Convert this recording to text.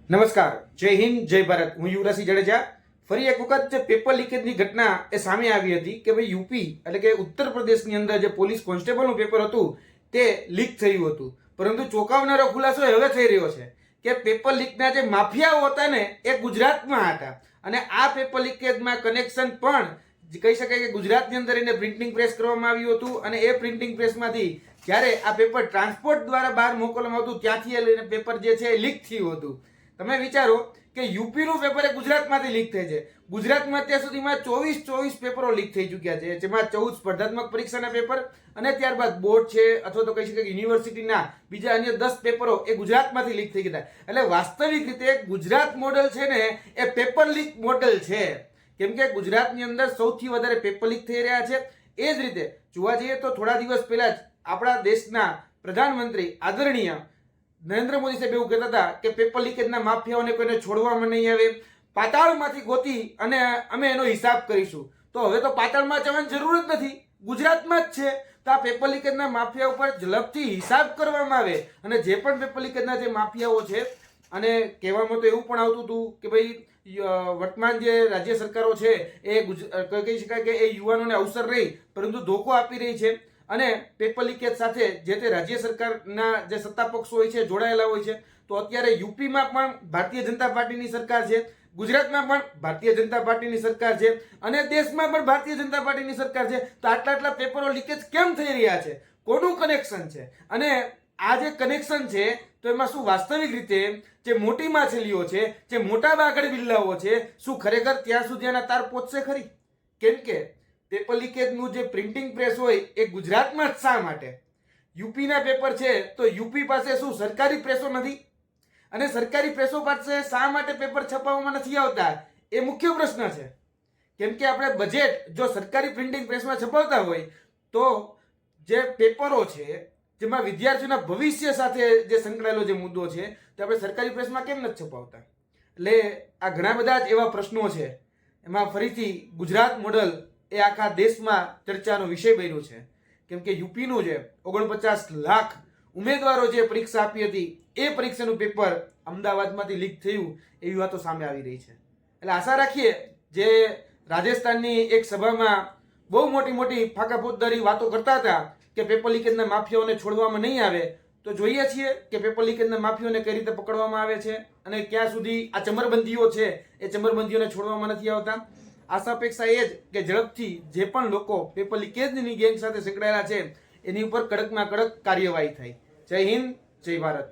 નમસ્કાર, જય હિન્દ, જય ભારત. હું યુવરાજસિંહ જાડેજા. ફરી એક વખત જે પેપર લીકેજની ઘટના એ સામે આવી હતી કે ભાઈ યુપી એટલે કે ઉત્તર પ્રદેશની અંદર જે પોલીસ કોન્સ્ટેબલનું પેપર હતું તે લીક થયું હતું. પરંતુ ચોંકાવનારો ખુલાસો હવે થઈ રહ્યો છે કે પેપર લીકના જે માફિયાઓ હતા ને એ ગુજરાતમાં હતા અને આ પેપર લીકેજમાં કનેક્શન પણ કહી શકાય કે ગુજરાતની અંદર એને પ્રિન્ટિંગ પ્રેસ કરવામાં આવ્યું હતું અને એ પ્રિન્ટિંગ પ્રેસમાંથી જ્યારે આ પેપર ટ્રાન્સપોર્ટ દ્વારા બહાર મોકલવામાં આવતું ત્યાંથી એ પેપર જે છે એ લીક થયું હતું. તમે વિચારો કે યુપીનું પેપર એ ગુજરાતમાંથી લીક થાય છે. ગુજરાતમાં અત્યાર સુધીમાં 24 પેપરો લીક થઈ ચૂક્યા છે, જેમાં 14 સ્પર્ધાત્મક પરીક્ષાના પેપર અને ત્યારબાદ બોર્ડ છે અથવા તો કહી શકાય યુનિવર્સિટીના બીજા અન્ય 10 પેપરો એ ગુજરાતમાંથી લીક થઈ ગયા. એટલે વાસ્તવિક રીતે ગુજરાત મોડલ છે ને એ પેપર લીક મોડલ છે, કેમ કે ગુજરાતની અંદર સૌથી વધારે પેપર લીક થઈ રહ્યા છે. એ જ રીતે જોવા જઈએ તો થોડા દિવસ પહેલા જ આપણા દેશના પ્રધાનમંત્રી આદરણીય નરેન્દ્ર મોદી સાહેબ એવું કહેતા હતા કે પેપર લીકેજના માફિયાઓને કોઈને છોડવામાં નહીં આવે, પાતાળમાંથી ગોતી અને અમે એનો હિસાબ કરીશું. તો હવે તો પાતાળમાં જવાની જરૂર જ નથી, ગુજરાતમાં જ છે. તો આ પેપર લીકેજના માફિયા ઉપર ઝડપથી હિસાબ કરવામાં આવે અને જે પણ પેપર લીકેજના જે માફિયાઓ છે, અને કહેવામાં તો એવું પણ આવતું હતું કે ભાઈ વર્તમાન જે રાજ્ય સરકારો છે એ કહી શકાય કે એ યુવાનોને અવસર રહી પરંતુ ધોકો આપી રહી છે અને પેપર લીકેજ સાથે જે તે રાજ્ય સરકારના જે સત્તા પક્ષો હોય છે જોડાયેલા હોય છે. તો અત્યારે યુપીમાં પણ ભારતીય જનતા પાર્ટીની સરકાર છે, ગુજરાતમાં પણ ભારતીય જનતા પાર્ટીની સરકાર છે અને દેશમાં પણ ભારતીય જનતા પાર્ટીની સરકાર છે. તો આટલા પેપરો લીકેજ કેમ થઈ રહ્યા છે? કોનું કનેક્શન છે? અને આ જે કનેક્શન છે તો એમાં શું વાસ્તવિક રીતે જે મોટી માછલીઓ છે, જે મોટા બાગડ બિલ્લાઓ છે, શું ખરેખર ત્યાં સુધી આના તાર પહોંચશે ખરી? કેમ કે પેપર લીકેજનું જે પ્રિન્ટિંગ પ્રેસ હોય એ ગુજરાતમાં જ શા માટે? યુપીના પેપર છે તો યુપી પાસે શું સરકારી પ્રેસો નથી? અને સરકારી પ્રેસો પાસે શા માટે પેપર છપાવવામાં નથી આવતા? એ મુખ્ય પ્રશ્ન છે. કેમ કે આપણે બજેટ જો સરકારી પ્રિન્ટિંગ પ્રેસમાં છપાવતા હોય તો જે પેપરો છે જેમાં વિદ્યાર્થીઓના ભવિષ્ય સાથે જે સંકળાયેલો જે મુદ્દો છે તે આપણે સરકારી પ્રેસમાં કેમ નથી છપાવતા? એટલે આ ઘણા બધા જ એવા પ્રશ્નો છે. એમાં ફરીથી ગુજરાત મોડલ એ આખા દેશમાં ચર્ચાનો વિષય બન્યું છે. કેમ કે યુપીનું જે 49 લાખ ઉમેદવારો જે પરીક્ષા આપી હતી એ પરીક્ષાનું પેપર અમદાવાદમાંથી લીક થયું એવી વાતો સામે આવી રહી છે. એટલે આશા રાખીએ જે રાજસ્થાનની એક સભામાં બહુ મોટી ફાકા ફોજદારી વાતો કરતા હતા કે પેપર લીકેજના માફિયાઓને છોડવામાં નહીં આવે, તો જોઈએ છીએ કે પેપર લીકેજના માફિયાઓને કઈ રીતે પકડવામાં આવે છે અને ક્યાં સુધી આ ચમરબંધીઓ છે એ ચમરબંધીઓને છોડવામાં નથી આવતા. આશા અપેક્ષા એ જ કે ઝડપથી જે પણ લોકો પેપર લીકેજની ગેંગ સાથે સંકળાયેલા છે એની ઉપર કડકમાં કડક કાર્યવાહી થાય. જય હિન્દ, જય ભારત.